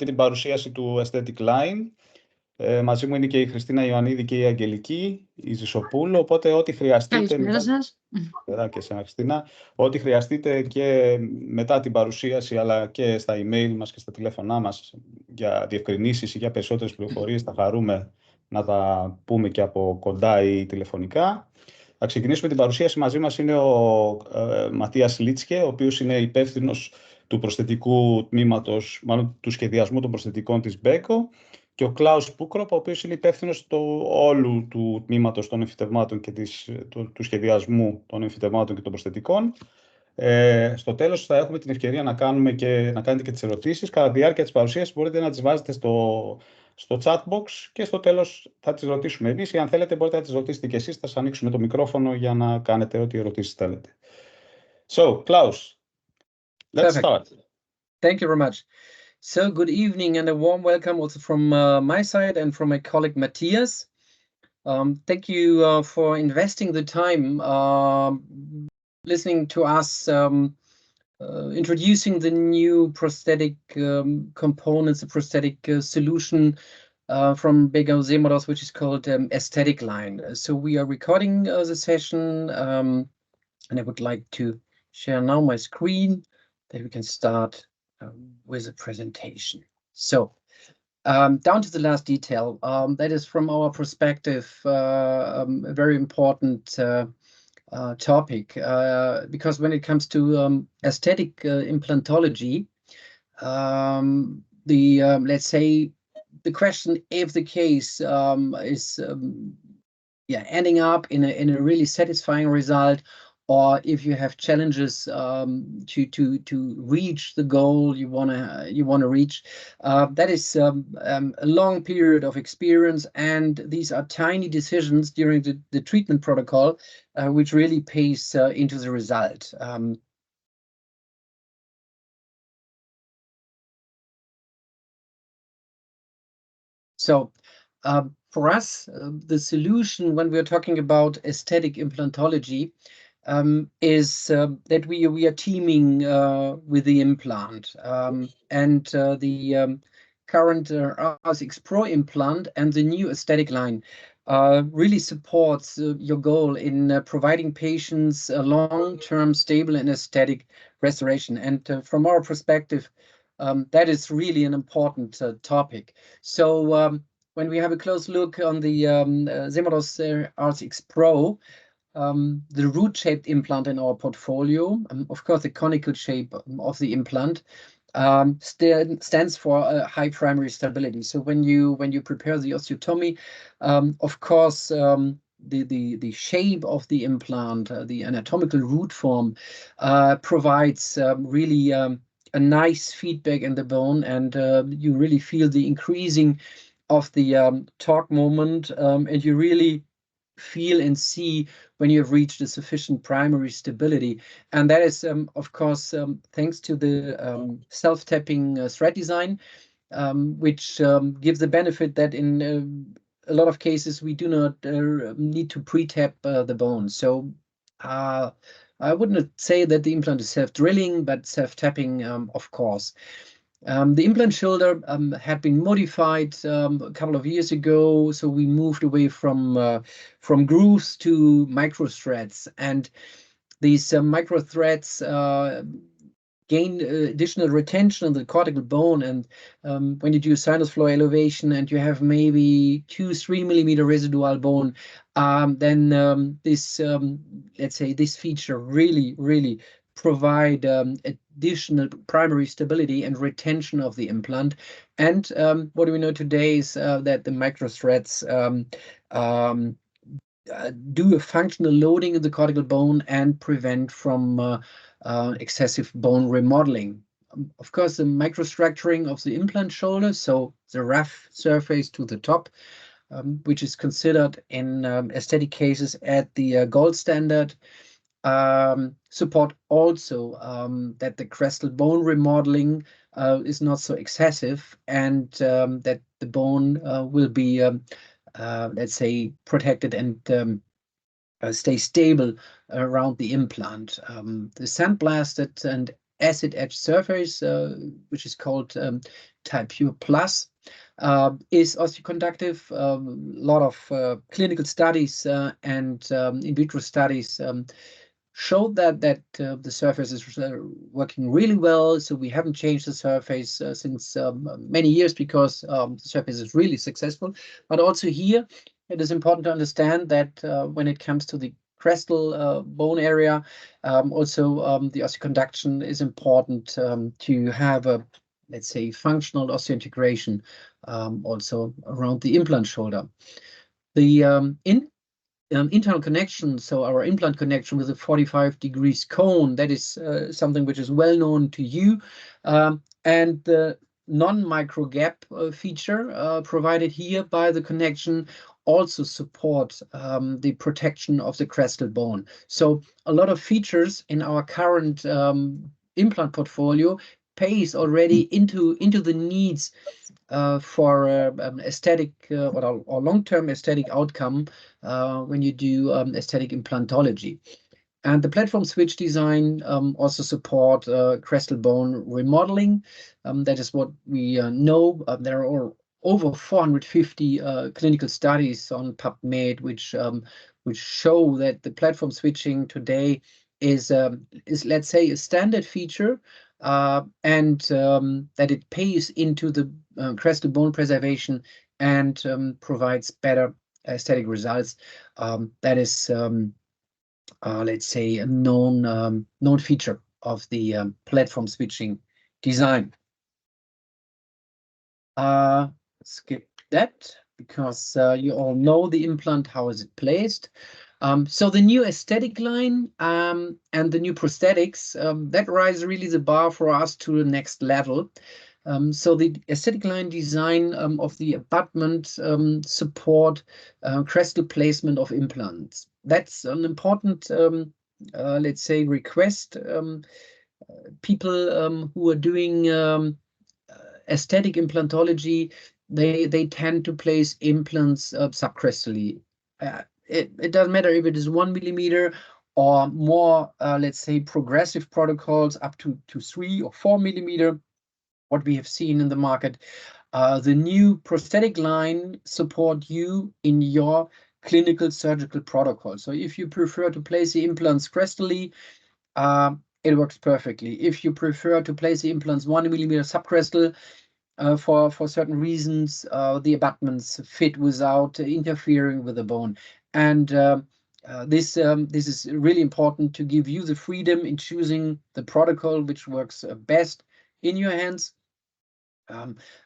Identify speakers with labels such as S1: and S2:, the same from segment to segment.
S1: την παρουσίαση του Aesthetic Line. Μαζί μου είναι και η Χριστίνα Ιωαννίδη και η Αγγελική, η Ζησοπούλου, οπότε ό,τι χρειαστείτε...
S2: Καλησπέρα σας.
S1: Και εσένα, Χριστίνα. Ό,τι χρειαστείτε και μετά την παρουσίαση, αλλά και στα email μας και στα τηλέφωνά μας για διευκρινήσεις ή για περισσότερες πληροφορίες, θα χαρούμε να τα πούμε και από κοντά ή τηλεφωνικά. Θα ξεκινήσουμε την παρουσίαση. Μαζί μας είναι ο Ματίας Λίτσκε, ο οποίος είναι υπεύθυνος του προσθετικού τμήματος, μάλλον του σχεδιασμού των προσθετικών της Μπέκο, και ο Κλάους Πούκροπ, ο οποίος είναι υπεύθυνος του όλου του τμήματος των εμφυτευμάτων και του σχεδιασμού των εμφυτευμάτων και των προσθετικών. Στο τέλος θα έχουμε την ευκαιρία να κάνετε και τις ερωτήσεις. Κατά τη διάρκεια της παρουσίασης μπορείτε να τις βάζετε στο chat box και στο τέλος θα τις ρωτήσουμε εμείς, ή αν θέλετε μπορείτε να τις ρωτήσετε και εσείς. Θα σας ανοίξουμε το μικρόφωνο για να κάνετε ό,τι ερωτήσεις θέλετε. So, Klaus, let's start.
S3: Thank you very much. So, good evening and a warm welcome also from my side and from my colleague Matthias. Thank you for investing the time listening to us introducing the new prosthetic components, the prosthetic solution from Bego Semodos, which is called Aesthetic Line. So we are recording the session, and I would like to share now my screen that we can start with a presentation. So down to the last detail, that is from our perspective a very important topic, because when it comes to aesthetic implantology, let's say the question if the case is ending up in a really satisfying result, or if you have challenges to reach the goal you wanna reach, that is a long period of experience, and these are tiny decisions during the treatment protocol, which really pays into the result. So for us, the solution when we are talking about aesthetic implantology is that we are teaming with the implant, and the current R6 Pro implant and the new Aesthetic Line really supports your goal in providing patients a long-term stable and aesthetic restoration. And from our perspective, that is really an important topic. So when we have a close look on the Semodos R6 Pro, the root-shaped implant in our portfolio, of course, the conical shape of the implant stands for high primary stability. So when you prepare the osteotomy, of course, the shape of the implant, the anatomical root form, provides really a nice feedback in the bone, and you really feel the increasing of the torque moment, and you really feel and see when you have reached a sufficient primary stability. And that is, of course, thanks to the self-tapping thread design, which gives the benefit that in a lot of cases we do not need to pre-tap the bone. So I wouldn't say that the implant is self-drilling, but self-tapping, of course. The implant shoulder had been modified a couple of years ago, so we moved away from grooves to micro threads, and these micro threads gain additional retention of the cortical bone. And when you do sinus floor elevation and you have maybe 2-3 millimeter residual bone, then this let's say this feature really provide additional primary stability and retention of the implant. And what do we know today is that the micro threads do a functional loading in the cortical bone and prevent from excessive bone remodeling. Of course, the microstructuring of the implant shoulder, so the rough surface to the top, which is considered in aesthetic cases at the gold standard, support also that the crestal bone remodeling is not so excessive, and that the bone will be, let's say, protected and stay stable around the implant. The sandblasted and acid edge surface, which is called Type Pure Plus, is osteoconductive. A lot of clinical studies and in vitro studies showed that the surface is working really well. So we haven't changed the surface since many years because the surface is really successful. But also here, it is important to understand that when it comes to the crestal bone area, also the osteoconduction is important to have a, let's say, functional osseointegration also around the implant shoulder. The internal connection, so our implant connection with a 45 degrees cone, that is something which is well known to you, and the non-micro gap feature provided here by the connection also support the protection of the crestal bone. So a lot of features in our current implant portfolio pays already into the needs for aesthetic or long-term aesthetic outcome when you do aesthetic implantology. And the platform switch design also support crestal bone remodeling. That is what we know. There are over 450 clinical studies on PubMed which show that the platform switching today is let's say a standard feature, and that it pays into the crestal bone preservation and provides better aesthetic results. That is let's say a known feature of the platform switching design. Skip that because you all know the implant, how is it placed. So the new aesthetic line and the new prosthetics, that rise really the bar for us to the next level. So the aesthetic line design of the abutment support crestal placement of implants. That's an important, let's say, request. People who are doing aesthetic implantology, they tend to place implants subcrestally. It doesn't matter if it is 1 millimeter or more, let's say, progressive protocols up to 3 or 4 millimeter, what we have seen in the market. The new prosthetic line support you in your clinical surgical protocol. So if you prefer to place the implants crestally, it works perfectly. If you prefer to place the implants 1 millimeter subcrestal, for certain reasons, the abutments fit without interfering with the bone. And this is really important to give you the freedom in choosing the protocol which works best in your hands.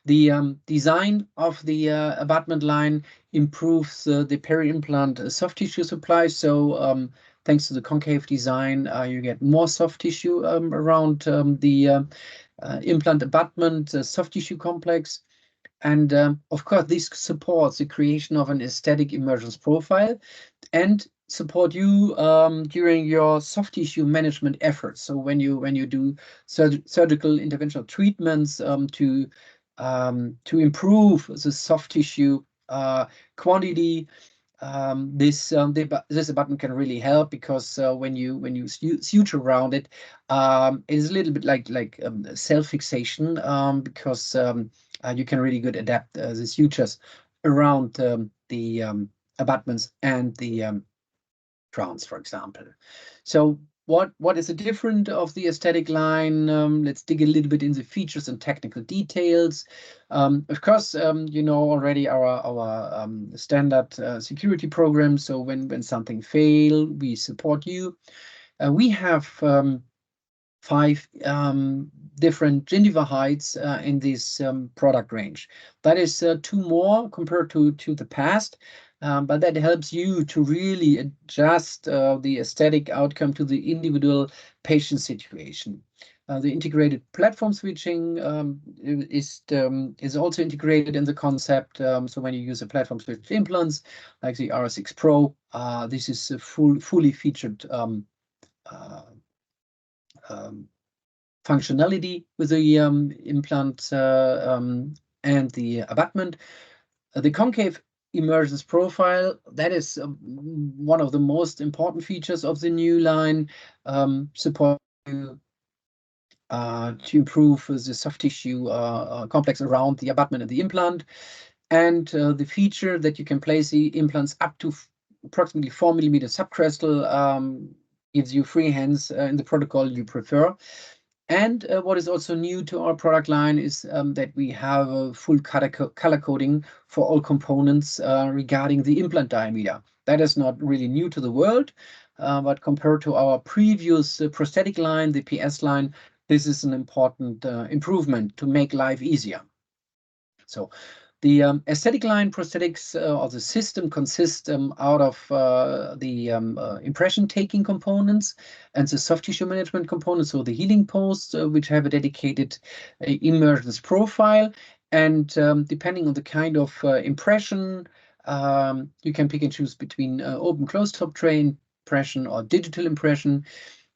S3: The design of the abutment line improves the peri-implant soft tissue supply. So thanks to the concave design, you get more soft tissue around the implant abutment soft tissue complex. And of course, this supports the creation of an aesthetic emergence profile and support you during your soft tissue management efforts. So when you do surgical interventional treatments to improve the soft tissue quantity, this abutment can really help, because when you suture around it, it is a little bit like self-fixation, because you can really good adapt the sutures around the abutments and the crowns, for example. So what is the different of the aesthetic line? Let's dig a little bit in the features and technical details. Of course, you know already our standard security program. So when something fail, we support you. We have 5 different gingiva heights in this product range. That is 2 more compared to the past. But that helps you to really adjust the aesthetic outcome to the individual patient situation. The integrated platform switching is also integrated in the concept. So when you use a platform switch implants like the RS6 Pro, this is a fully featured functionality with the implant and the abutment. The concave emergence profile, that is one of the most important features of the new line, support to improve the soft tissue complex around the abutment and the implant, and the feature that you can place the implants up to approximately 4 mm subcrestal gives you free hands in the protocol you prefer. And what is also new to our product line is that we have a full color coding for all components regarding the implant diameter. That is not really new to the world, but compared to our previous prosthetic line, the PS line, this is an important improvement to make life easier. So the aesthetic line prosthetics or the system consists out of the impression taking components and the soft tissue management components, so the healing posts, which have a dedicated emergence profile. And depending on the kind of impression, you can pick and choose between open closed top tray impression or digital impression.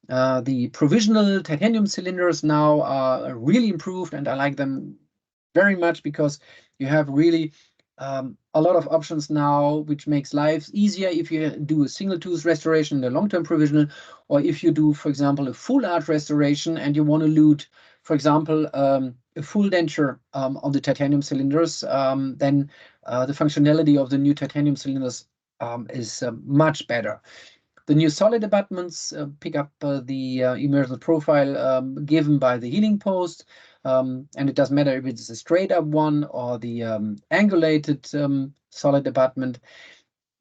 S3: The provisional titanium cylinders now are really improved, and I like them very much because you have really a lot of options now, which makes life easier if you do a single tooth restoration, the long-term provisional, or if you do, for example, a full arch restoration and you want to loot, for example, a full denture on the titanium cylinders, then the functionality of the new titanium cylinders is much better. The new solid abutments pick up the emergence profile given by the healing post, and it doesn't matter if it's a straight up one or the angulated solid abutment.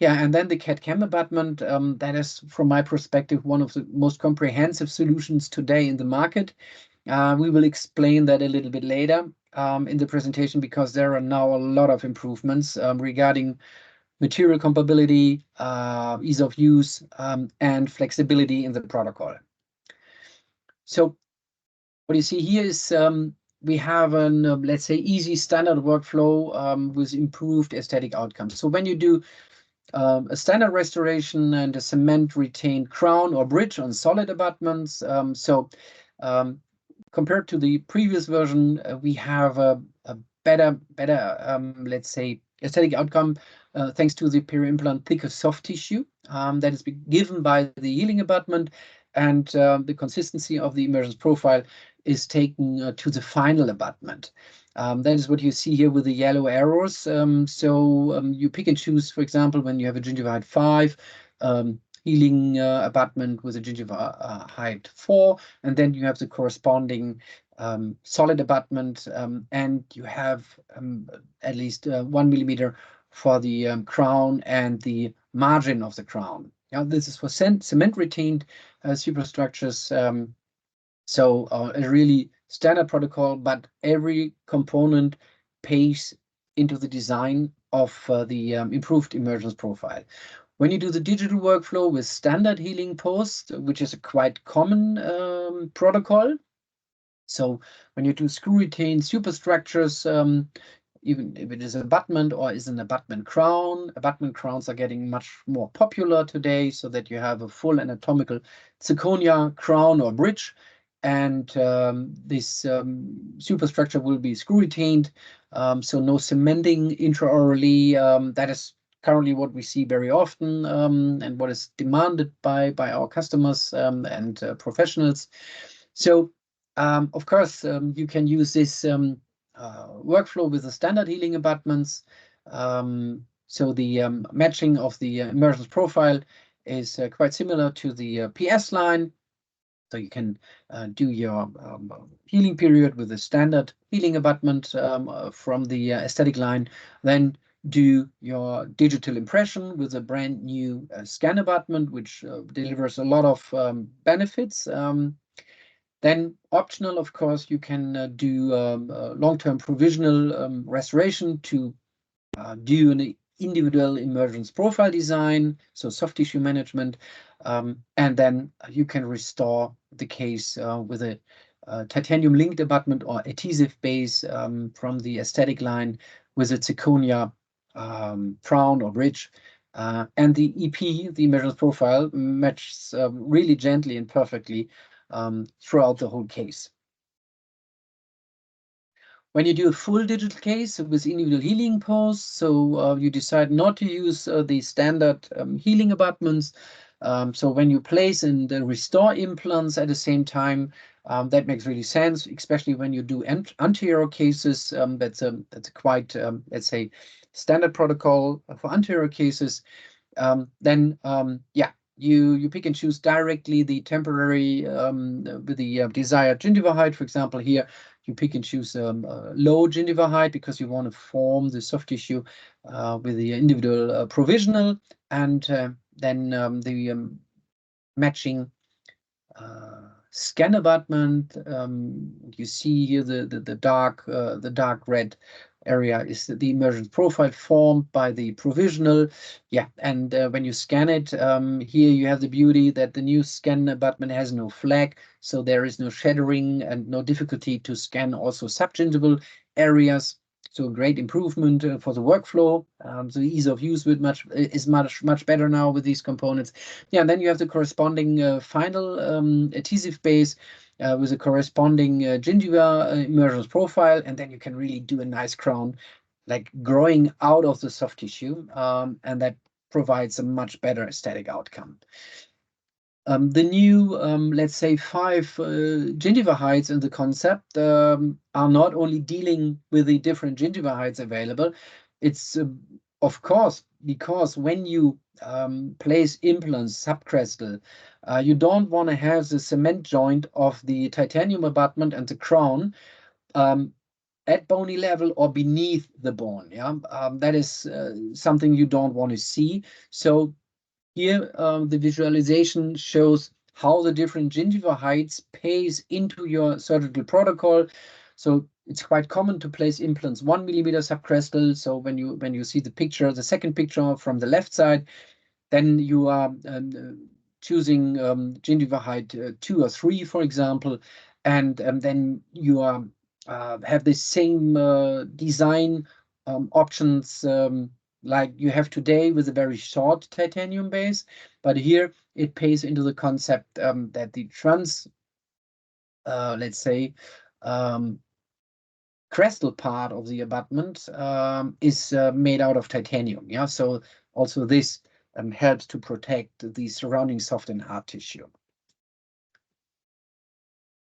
S3: Yeah, and then the CAD/CAM abutment, that is, from my perspective, one of the most comprehensive solutions today in the market. We will explain that a little bit later in the presentation, because there are now a lot of improvements regarding material compatibility, ease of use, and flexibility in the protocol. So what you see here is we have an, let's say, easy standard workflow with improved aesthetic outcomes. So when you do a standard restoration and a cement retained crown or bridge on solid abutments, compared to the previous version, we have a better, let's say, aesthetic outcome thanks to the peri-implant thicker soft tissue that is given by the healing abutment, and the consistency of the emergence profile is taken to the final abutment. That is what you see here with the yellow arrows. You pick and choose, for example, when you have a gingiva height 5, healing abutment with a gingiva height 4, and then you have the corresponding solid abutment, and you have at least 1 millimeter for the crown and the margin of the crown. Now, this is for cement retained superstructures. A really standard protocol, but every component pays into the design of the improved emergence profile. When you do the digital workflow with standard healing post, which is a quite common protocol, so when you do screw retained superstructures, even if it is an abutment or is an abutment crowns are getting much more popular today, so that you have a full anatomical zirconia crown or bridge, and this superstructure will be screw retained, so no cementing intraorally. That is currently what we see very often, and what is demanded by our customers and professionals. So of course you can use this workflow with the standard healing abutments. So the matching of the emergence profile is quite similar to the PS line. So you can do your healing period with a standard healing abutment from the aesthetic line, then do your digital impression with a brand new scan abutment, which delivers a lot of benefits. Then optional, of course, you can do long-term provisional restoration to do an individual emergence profile design, so soft tissue management, and then you can restore the case with a titanium linked abutment or adhesive base from the aesthetic line with a zirconia crown or bridge. And the EP, the emergence profile, matches really gently and perfectly throughout the whole case. When you do a full digital case with individual healing posts, so you decide not to use the standard healing abutments. So when you place and restore implants at the same time, That makes really sense, especially when you do anterior cases. That's a quite, let's say, standard protocol for anterior cases. Then yeah, you pick and choose directly the temporary with the desired gingiva height. For example, here you pick and choose low gingiva height because you want to form the soft tissue with the individual provisional, and then the matching scan abutment. You see here the dark red area is the emergence profile formed by the provisional. Yeah, and when you scan it, here you have the beauty that the new scan abutment has no flag, so there is no shattering and no difficulty to scan also subgingival areas. So a great improvement for the workflow. The ease of use is much better now with these components. Yeah, and then you have the corresponding final adhesive base with a corresponding gingiva emergence profile, and then you can really do a nice crown, like growing out of the soft tissue, and that provides a much better aesthetic outcome. The new, let's say, 5 gingiva heights in the concept are not only dealing with the different gingiva heights available. It's of course, because when you place implants subcrestal, you don't want to have the cement joint of the titanium abutment and the crown at bony level or beneath the bone. Yeah, that is something you don't want to see. So here, the visualization shows how the different gingiva heights pays into your surgical protocol. So it's quite common to place implants 1 millimeter subcrestal. So when you see the picture, the second picture from the left side, then you are choosing gingiva height 2 or 3, for example, and then you are have the same design options like you have today with a very short titanium base, but here it pays into the concept that the let's say, crestal part of the abutment is made out of titanium. Yeah, so also this helps to protect the surrounding soft and hard tissue.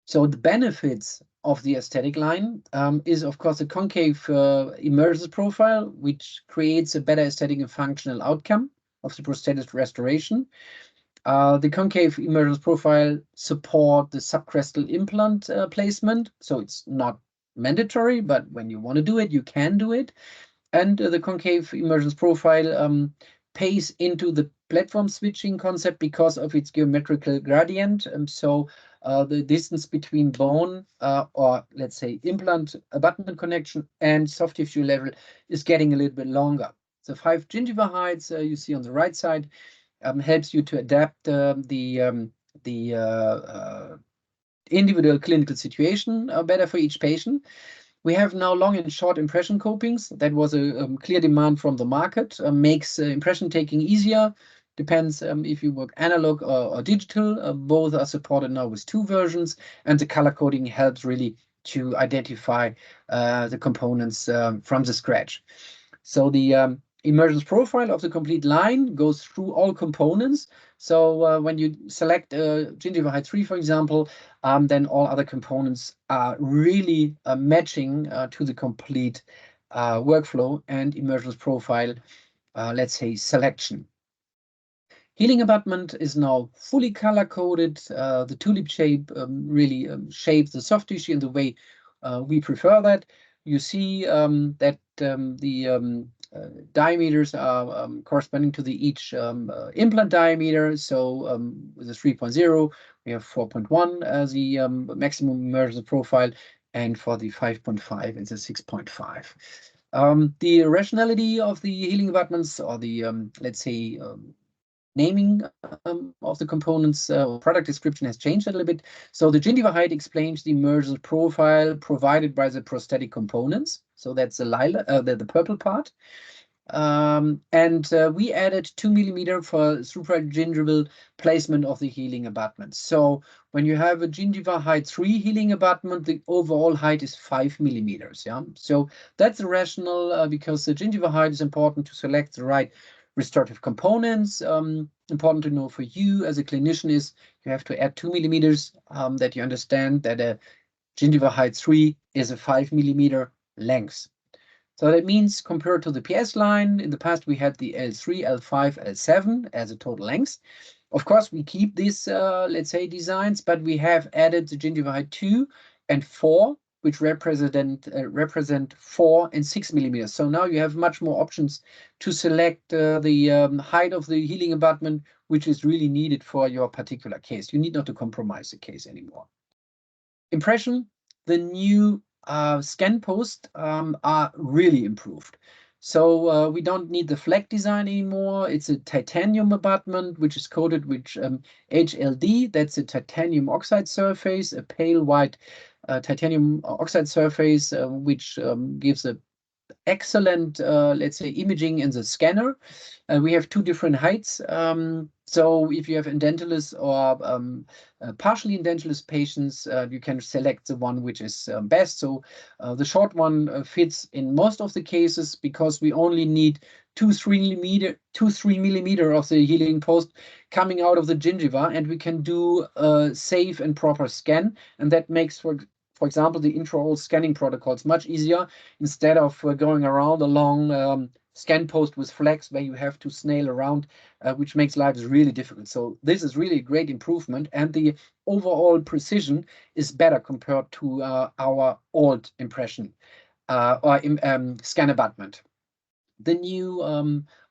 S3: So the benefits of the aesthetic line is, of course, a concave emergence profile, which creates a better aesthetic and functional outcome of the prosthetic restoration. The concave emergence profile support the subcrestal implant placement, so it's not mandatory, but when you want to do it, you can do it. And the concave emergence profile pays into the platform switching concept because of its geometrical gradient. So the distance between bone or let's say implant abutment connection and soft tissue level is getting a little bit longer. The 5 gingiva heights you see on the right side helps you to adapt the individual clinical situation better for each patient. We have now long and short impression copings. That was a clear demand from the market. Makes impression taking easier. Depends if you work analog or digital. Both are supported now with 2 versions, and the color coding helps really to identify the components from the scratch. So the emergence profile of the complete line goes through all components. So when you select gingiva height 3, for example, then all other components are really matching to the complete workflow and emergence profile, let's say, selection. Healing abutment is now fully color-coded. The tulip shape really shapes the soft tissue in the way we prefer that. You see that the diameters are corresponding to the each implant diameter. So with the 3.0, we have 4.1 as the maximum emergence profile, and for the 5.5, it's a 6.5. The rationality of the healing abutments, or the let's say naming of the components, product description has changed a little bit. So the gingiva height explains the emergence profile provided by the prosthetic components. So that's the the purple part. And we added 2 millimeter for supragingival placement of the healing abutment. So when you have a gingiva height 3 healing abutment, the overall height is 5 millimeters. Yeah, so that's the rationale because the gingiva height is important to select the right restorative components. Important to know for you as a clinician is you have to add 2 millimeters, that you understand that a gingiva height 3 is a 5 millimeter length. So that means compared to the PS line, in the past we had the L3, L5, L7 as a total length. Of course, we keep these, let's say, designs, but we have added the gingiva height 2 and 4, which represent 4 and 6 millimeters. So now you have much more options to select the height of the healing abutment, which is really needed for your particular case. You need not to compromise the case anymore. Impression, the new scan posts are really improved. So we don't need the flag design anymore. It's a titanium abutment, which is coated with HLD. That's a titanium oxide surface, a pale white titanium oxide surface, which gives a excellent, let's say, imaging in the scanner. We have 2 different heights. So if you have edentulous or partially edentulous patients, you can select the one which is best. So the short one fits in most of the cases because we only need 2-3 millimeter of the healing post coming out of the gingiva, and we can do a safe and proper scan, and that makes for example, the intraoral scanning protocols much easier instead of going around a long scan post with flags where you have to snail around, which makes life really difficult. So this is really a great improvement, and the overall precision is better compared to our old impression or scan abutment. The new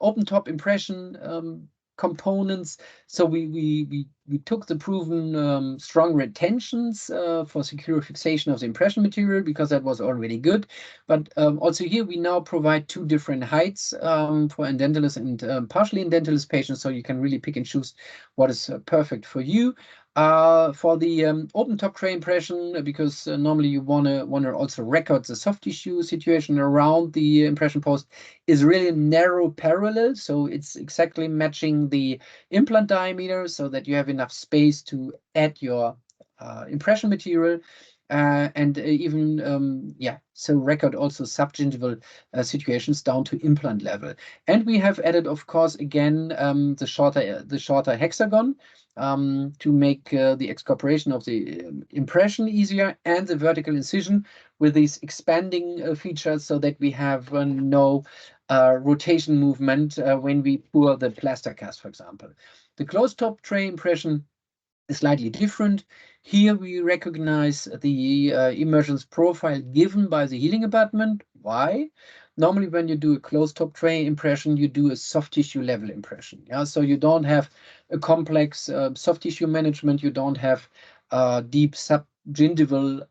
S3: open top impression components. So we took the proven strong retentions for secure fixation of the impression material because that was already good. But also here we now provide 2 different heights for edentulous and partially edentulous patients, so you can really pick and choose what is perfect for you. For the open top tray impression, because normally you wanna also record the soft tissue situation around the impression post, is really narrow parallel, so it's exactly matching the implant diameter so that you have enough space to add your impression material. And even so record also subgingival situations down to implant level. And we have added, of course, again the shorter hexagon to make the excorporation of the impression easier, and the vertical incision with these expanding features so that we have no rotation movement when we pour the plaster cast, for example. The closed top tray impression is slightly different. Here we recognize the emergence profile given by the healing abutment. Why? Normally when you do a closed top tray impression, you do a soft tissue level impression. Yeah, so you don't have a complex soft tissue management. You don't have deep subgingival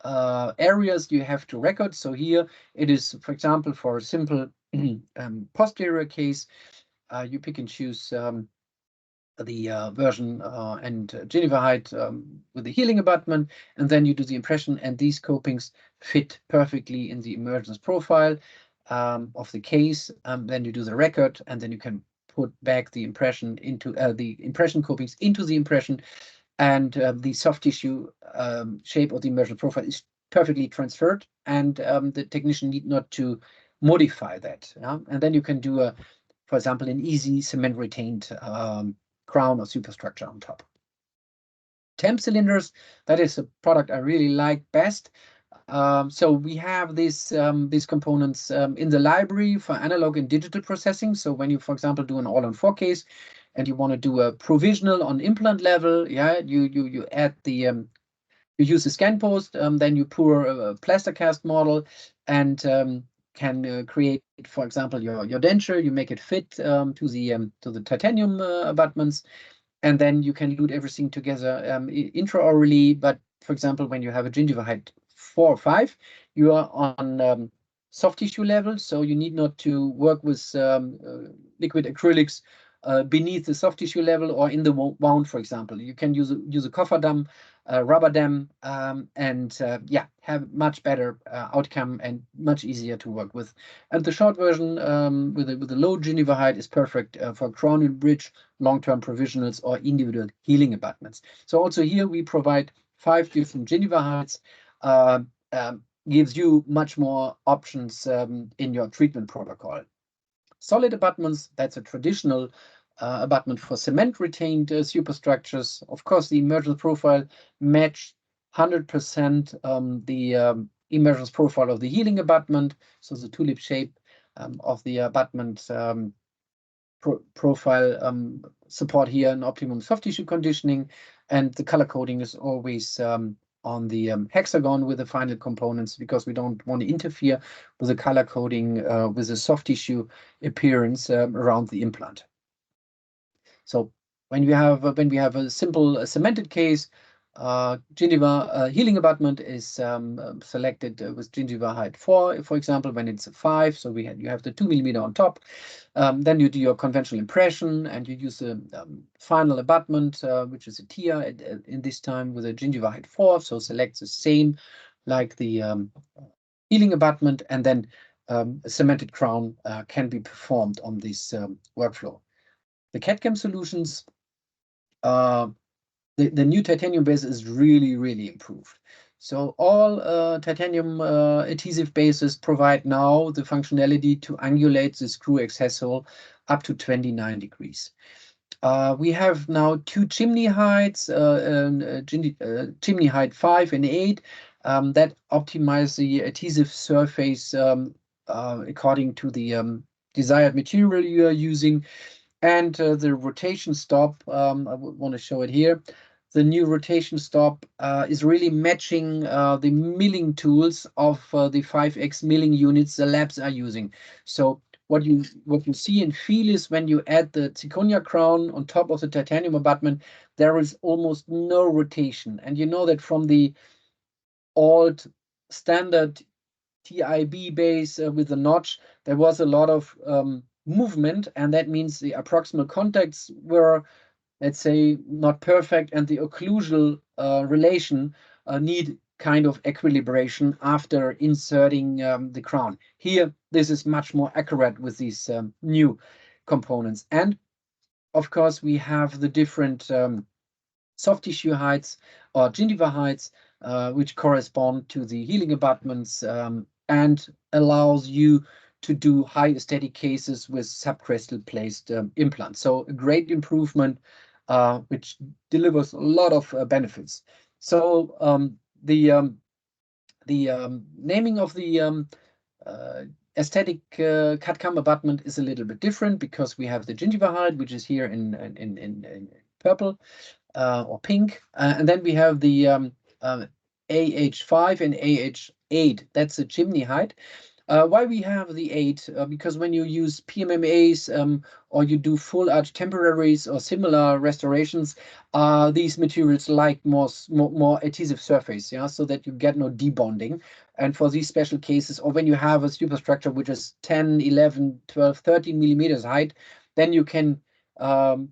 S3: areas you have to record. So here it is, for example, for a simple posterior case, you pick and choose the version and gingiva height with the healing abutment, and then you do the impression, and these copings fit perfectly in the emergence profile of the case. Then you do the record, and then you can put back the impression into the impression copings into the impression, and the soft tissue shape of the emergence profile is perfectly transferred, and the technician need not to modify that. And then you can do for example, an easy cement retained crown or superstructure on top. Temp cylinders, that is a product I really like best. So we have these components in the library for analog and digital processing. So when you, for example, do an all-on-4 case and you want to do a provisional on implant level, yeah, you add the you use the scan post, then you pour a plaster cast model and can create, for example, your denture. You make it fit to the titanium abutments, and then you can load everything together intraorally. But for example, when you have a gingiva height 4 or 5, you are on soft tissue level, so you need not to work with liquid acrylics beneath the soft tissue level or in the wound, for example. You can use a cofferdam, rubber dam, and have much better outcome and much easier to work with. And the short version with the low gingiva height is perfect for cranial bridge, long-term provisionals, or individual healing abutments. So also here we provide 5 different gingiva heights. Gives you much more options in your treatment protocol. solid abutments. That's a traditional abutment for cement-retained superstructures. Of course, the emergence profile matched 100% the emergence profile of the healing abutment. So the tulip shape of the abutment profile support here an optimum soft tissue conditioning, and the color coding is always on the hexagon with the final components, because we don't want to interfere with the color coding with the soft tissue appearance around the implant. So when we have a simple cemented case, gingiva healing abutment is selected with gingiva height 4, for example, when it's a 5. So you have the 2 mm on top. Then you do your conventional impression, and you use a final abutment, which is a TIA in this time with a gingiva height 4. So select the same like the healing abutment, and then a cemented crown can be performed on this workflow. The CAD/CAM solutions, the new titanium base is really improved. So all titanium adhesive bases provide now the functionality to angulate the screw access hole up to 29 degrees. We have now 2 chimney heights, chimney height 5 and 8, that optimize the adhesive surface according to the desired material you are using. And the rotation stop, I want to show it here. The new rotation stop is really matching the milling tools of the 5X milling units the labs are using. So what you see and feel is when you add the zirconia crown on top of the titanium abutment, there is almost no rotation. And you know that from the old standard TIB base with the notch, there was a lot of movement, and that means the approximal contacts were, let's say, not perfect, and the occlusal relation need kind of equilibration after inserting the crown. Here, this is much more accurate with these new components. And of course, we have the different soft tissue heights or gingiva heights, which correspond to the healing abutments and allows you to do high aesthetic cases with subcrestal placed implants. So a great improvement, which delivers a lot of benefits. So the naming of the aesthetic CAD/CAM abutment is a little bit different, because we have the gingiva height, which is here in purple or pink, and then we have the AH5 and AH8. That's the chimney height. Why we have the 8? Because when you use PMMAs or you do full arch temporaries or similar restorations, these materials like more adhesive surface, yeah, so that you get no debonding. And for these special cases, or when you have a superstructure which is 10, 11, 12, 13 millimeters height, then you can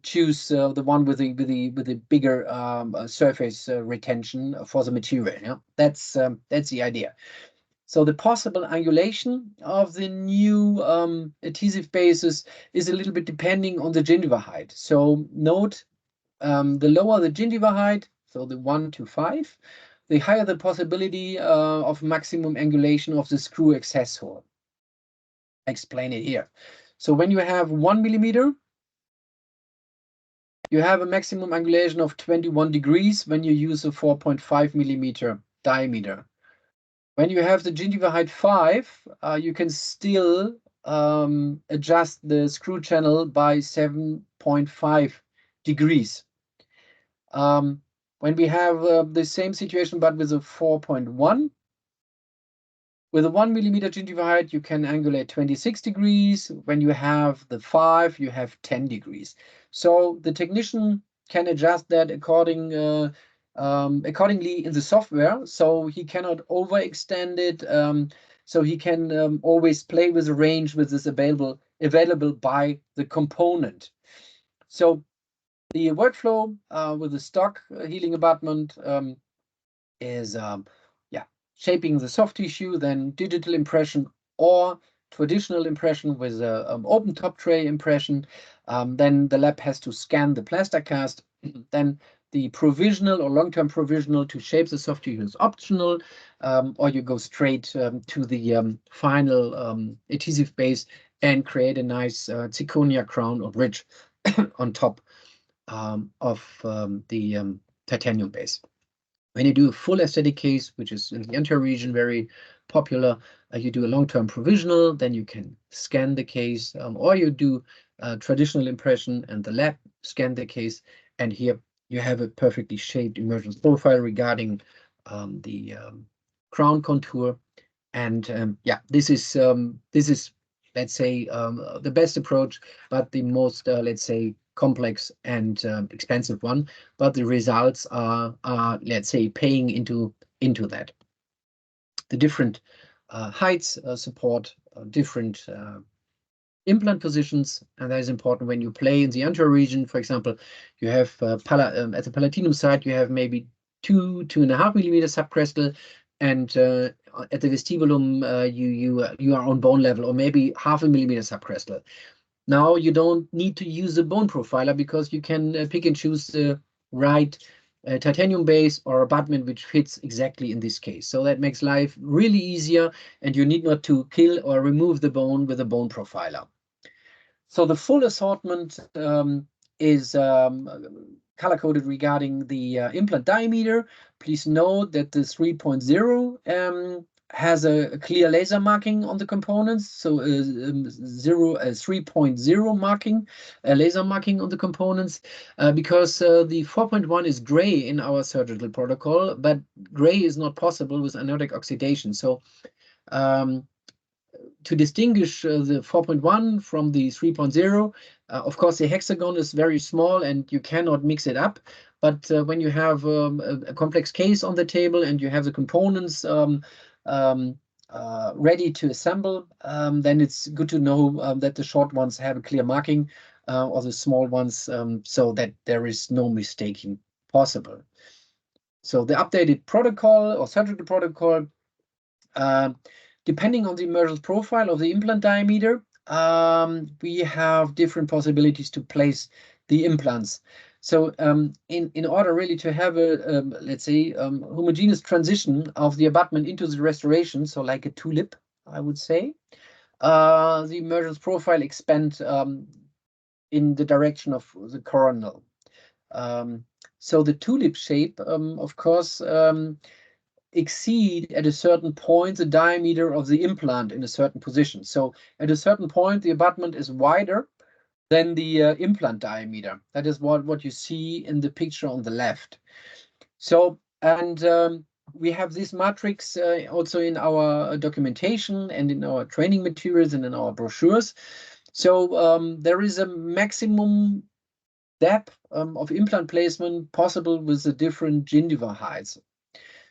S3: choose the one with the bigger surface retention for the material. Yeah, that's the idea. So the possible angulation of the new adhesive bases is a little bit depending on the gingiva height. So note, the lower the gingiva height, so the 1 to 5, the higher the possibility of maximum angulation of the screw access hole. I explain it here. So when you have 1 millimeter, you have a maximum angulation of 21 degrees when you use a 4.5 millimeter diameter. When you have the gingiva height 5, you can still adjust the screw channel by 7.5 degrees. When we have the same situation but with a 4.1, with a 1 millimeter gingiva height, you can angulate 26 degrees. When you have the 5, you have 10 degrees. So the technician can adjust that accordingly in the software, so he cannot overextend it. So he can always play with the range with this available by the component. So the workflow with the stock healing abutment is shaping the soft tissue, then digital impression or traditional impression with an open top tray impression. Then the lab has to scan the plaster cast, then the provisional or long-term provisional to shape the soft tissue is optional, or you go straight to the final adhesive base and create a nice zirconia crown or bridge on top of the titanium base. When you do a full aesthetic case, which is in the anterior region very popular, you do a long-term provisional, then you can scan the case, or you do traditional impression and the lab scan the case, and here you have a perfectly shaped emergence profile regarding the crown contour. And yeah, this is let's say the best approach, but the most let's say complex and expensive one. But the results are let's say paying into that. The different heights support different implant positions, and that is important when you play in the anterior region. For example, you have at the palatinum side, you have maybe 2.5 millimeters subcrestal, and at the vestibulum you are on bone level, or maybe 0.5 millimeter subcrestal. Now you don't need to use a bone profiler because you can pick and choose the right titanium base or abutment which fits exactly in this case. So that makes life really easier, and you need not to kill or remove the bone with a bone profiler. So the full assortment is color-coded regarding the implant diameter. Please note that the 3.0 has a clear laser marking on the components, so 3.0 marking, laser marking on the components, because the 4.1 is gray in our surgical protocol, but gray is not possible with anodic oxidation. So to distinguish the 4.1 from the 3.0, of course, the hexagon is very small and you cannot mix it up. But when you have a complex case on the table and you have the components ready to assemble, then it's good to know that the short ones have a clear marking, or the small ones, so that there is no mistaking possible. So the updated protocol or surgical protocol, depending on the emergence profile of the implant diameter, we have different possibilities to place the implants. So in order really to have a, let's say, homogeneous transition of the abutment into the restoration, so like a tulip, I would say, the emergence profile expand in the direction of the coronal. So the tulip shape, of course, exceed at a certain point the diameter of the implant in a certain position. So at a certain point, the abutment is wider than the implant diameter. That is what you see in the picture on the left. So, and we have this matrix also in our documentation and in our training materials and in our brochures. So there is a maximum depth of implant placement possible with the different gingiva heights.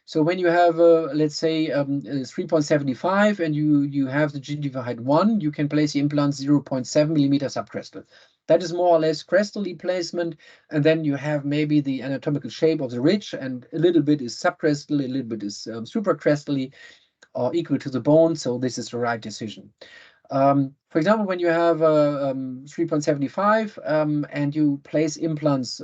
S3: So when you have, let's say, 3.75 and you have the gingiva height 1, you can place the implant 0.7 millimeter subcrestal. That is more or less crestally placement, and then you have maybe the anatomical shape of the ridge, and a little bit is subcrestal, a little bit is supracrestally, or equal to the bone, so this is the right decision. For example, when you have 3.75 and you place implants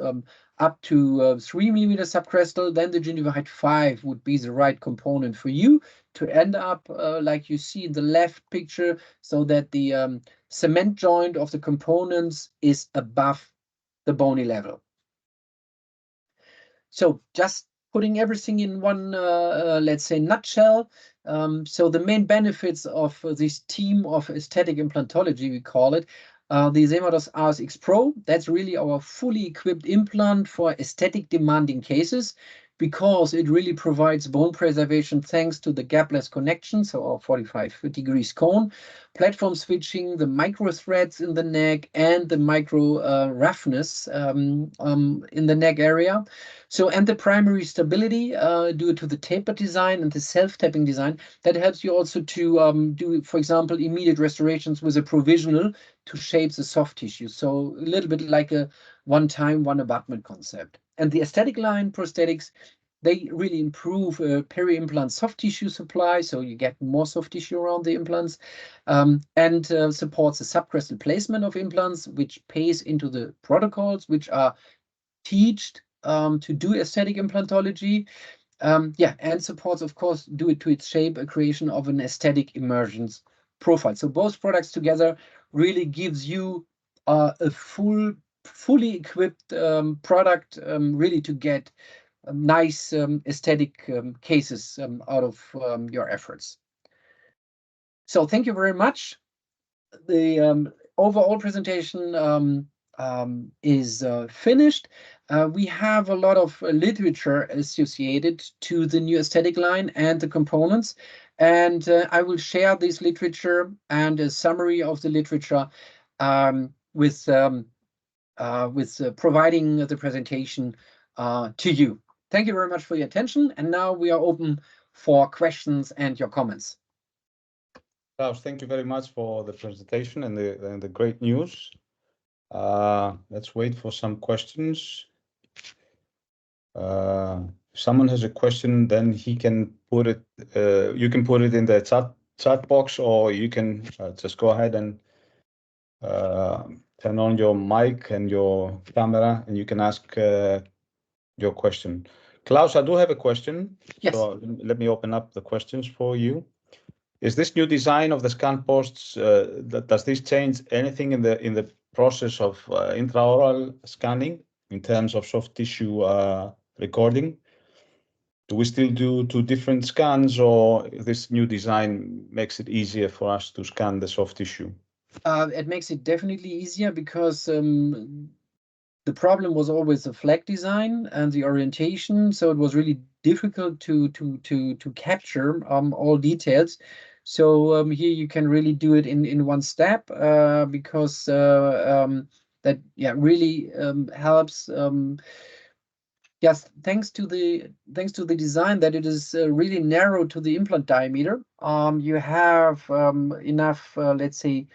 S3: up to 3 millimeter subcrestal, then the gingiva height 5 would be the right component for you to end up like you see in the left picture, so that the cement joint of the components is above the bony level. So just putting everything in one, let's say, nutshell. So the main benefits of this team of aesthetic implantology, we call it, the Semados RSX Pro, that's really our fully equipped implant for aesthetic demanding cases, because it really provides bone preservation thanks to the gapless connection, so our 45 degrees cone, platform switching, the micro threads in the neck, and the micro roughness in the neck area. So, and the primary stability due to the taper design and the self-tapping design, that helps you also to do, for example, immediate restorations with a provisional to shape the soft tissue. So a little bit like a one-time, one abutment concept. And the aesthetic line prosthetics, they really improve peri-implant soft tissue supply, so you get more soft tissue around the implants, and supports the subcrestal placement of implants, which pays into the protocols, which are taught to do aesthetic implantology. And supports, of course, do it to its shape, a creation of an aesthetic emergence profile. So both products together really gives you a fully equipped product, really to get nice aesthetic cases out of your efforts. So thank you very much. The overall presentation is finished. We have a lot of literature associated to the new aesthetic line and the components, and I will share this literature and a summary of the literature with providing the presentation to you. Thank you very much for your attention, and now we are open for questions and your comments.
S1: Klaus, thank you very much for the presentation and the great news. Let's wait for some questions. If someone has a question, then he can put it. You can put it in the chat box, or you can just go ahead and turn on your mic and your camera, and you can ask your question. Klaus, I do have a question.
S3: Yes.
S1: So let me open up the questions for you. Is this new design of the scan posts, does this change anything in the process of intraoral scanning in terms of soft tissue recording? Do we still do 2 different scans, or this new design makes it easier for us to scan the soft tissue?
S3: It makes it definitely easier because the problem was always the flag design and the orientation, so it was really difficult to capture all details. So here you can really do it in one step because that really helps. Yes, thanks to the design that it is really narrow to the implant diameter. You have enough, let's say,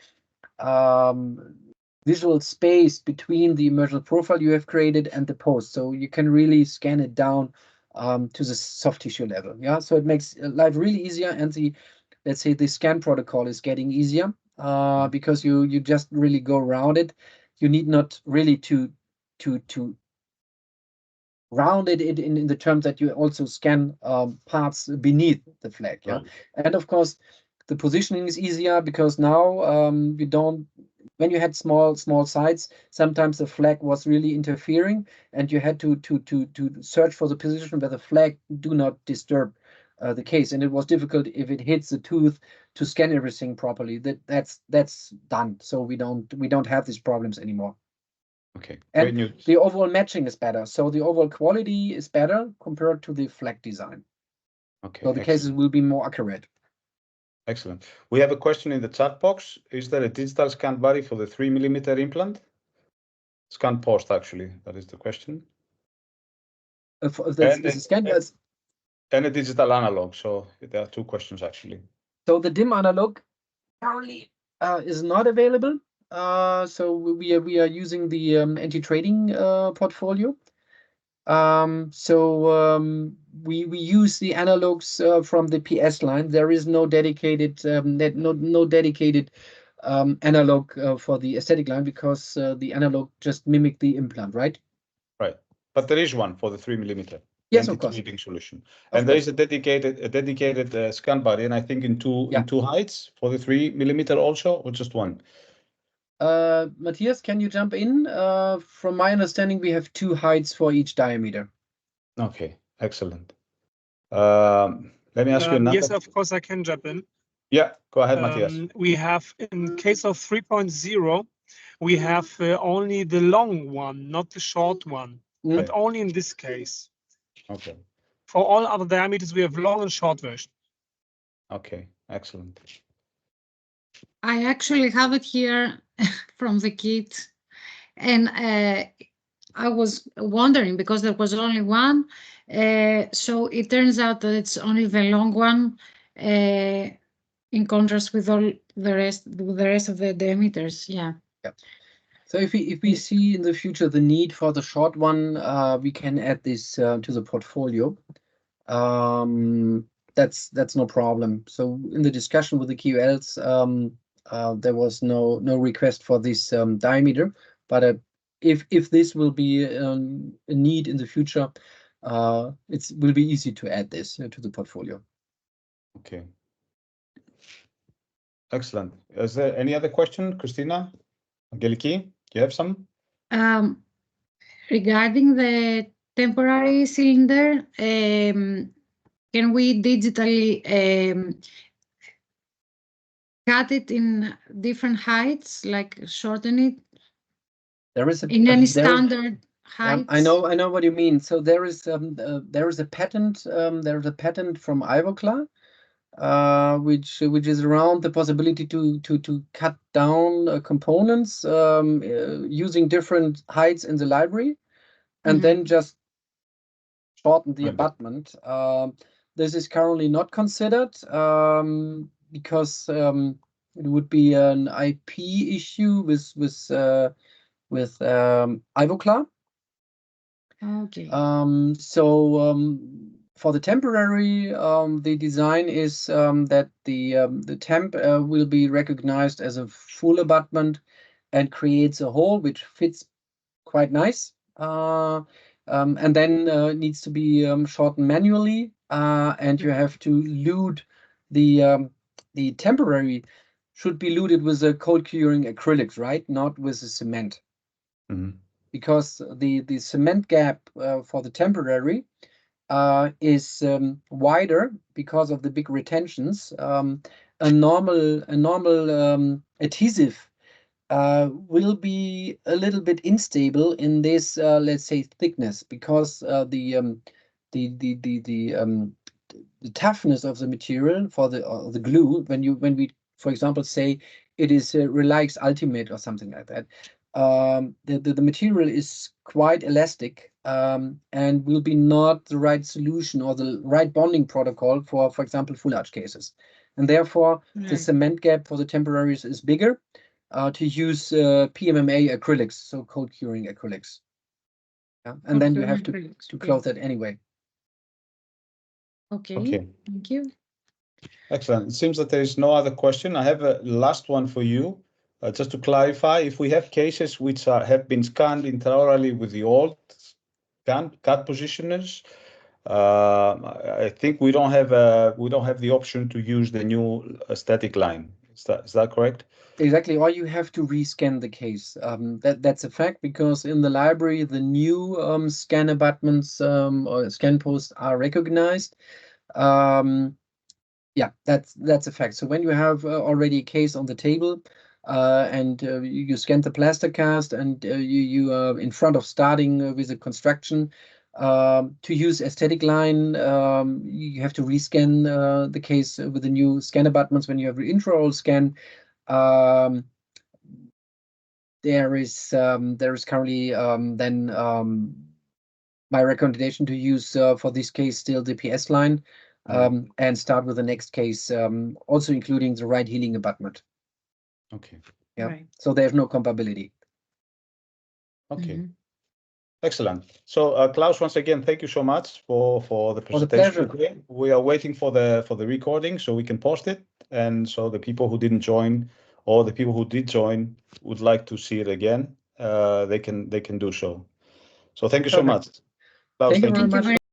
S3: visual space between the emergent profile you have created and the post, so you can really scan it down to the soft tissue level. Yeah, so it makes life really easier, and let's say the scan protocol is getting easier because you just really go around it. You need not really to round it in the terms that you also scan parts beneath the flag. Yeah, right. And of course the positioning is easier because now you don't. When you had small sites, sometimes the flag was really interfering, and you had to search for the position where the flag do not disturb the case, and it was difficult if it hits the tooth to scan everything properly. That's done, so we don't have these problems anymore.
S1: Okay,
S3: great news. The overall matching is better, so the overall quality is better compared to the flag design.
S1: Okay,
S3: so the cases will be more accurate.
S1: Excellent. We have a question in the chat box. Is there a digital scan body for the 3mm implant? Scan post, actually, that is the question. And a digital analog. So there are 2 questions, actually.
S3: So the DIM analog currently is not available. So we are using the anti-trading portfolio. We use the analogs from the PS line. There is no dedicated dedicated analog for the aesthetic line because the analog just mimic the implant, right?
S1: Right, but there is one for the 3mm.
S3: Yes, of course.
S1: Solution, and there is a dedicated scan body, and I think in two heights for the 3mm also, or just one.
S3: Matthias, can you jump in? From my understanding, we have 2 heights for each diameter.
S1: Okay, excellent. Let me ask you another.
S2: Yes, of course, I can jump in.
S1: Yeah, go ahead, Matthias.
S2: We have, in case of 3.0, we have only the long one, not the short one, but only in this case.
S1: Okay.
S2: For all other diameters, we have long and short version.
S1: Okay, excellent.
S4: I actually have it here from the kit, and I was wondering because there was only one, so it turns out that it's only the long one, in contrast with all the rest of the diameters. Yeah.
S3: So if we see in the future the need for the short one, we can add this to the portfolio. That's no problem. So in the discussion with the QLs, there was no request for this diameter, but if this will be a need in the future, it will be easy to add this to the portfolio.
S1: Okay. Excellent. Is there any other question, Christina? Angeliki, do you have some?
S4: Regarding the temporary cylinder, can we digitally cut it in different heights, like shorten it?
S3: There is
S4: in any standard heights?
S3: I know what you mean. So there is a patent. There is a patent from Ivoclar, which is around the possibility to cut down components using different heights in the library, and then just shorten the abutment. This is currently not considered because it would be an IP issue with Ivoclar.
S4: Okay.
S3: For the temporary, the design is that the temp will be recognized as a full abutment and creates a hole which fits quite nice, and then needs to be shortened manually, and you have to lute the temporary should be luted with a cold curing acrylics, right? Not with a cement.
S1: Mm-hmm.
S3: Because the cement gap for the temporary is wider because of the big retentions. A normal adhesive will be a little bit unstable in this, let's say, thickness, because the toughness of the material for the glue, when we, for example, say it is Relax Ultimate or something like that, the material is quite elastic, and will be not the right solution or the right bonding protocol for example, full arch cases, and therefore the cement gap for the temporaries is bigger. To use PMMA acrylics, so cold curing acrylics, and then you have to close that anyway.
S4: Okay. Thank you.
S1: Excellent. It seems that there is no other question. I have a last one for you. Just to clarify, if we have cases which have been scanned intraorally with the old cut positioners, I think we don't have the option to use the new Esthetic line. Is that correct?
S3: Exactly, or you have to rescan the case. That's a fact, because in the library the new scan abutments or scan posts are recognized. Yeah, that's a fact. So when you have already a case on the table, and you scan the plaster cast, and you are in front of starting with the construction, to use Esthetic line, you have to rescan the case with the new scan abutments. When you have the intraoral scan, there is currently then my recommendation to use for this case still the PS line, and start with the next case, also including the right healing abutment.
S1: Okay.
S3: Yeah.
S4: Right.
S3: So there's no compatibility.
S1: Okay. Excellent. So Klaus, once again, thank you so much for the presentation.
S3: pleasure.
S1: We are waiting for the recording so we can post it, and so the people who didn't join or the people who did join would like to see it again, they can do so. So thank you so much. Klaus,
S3: Thank you very much.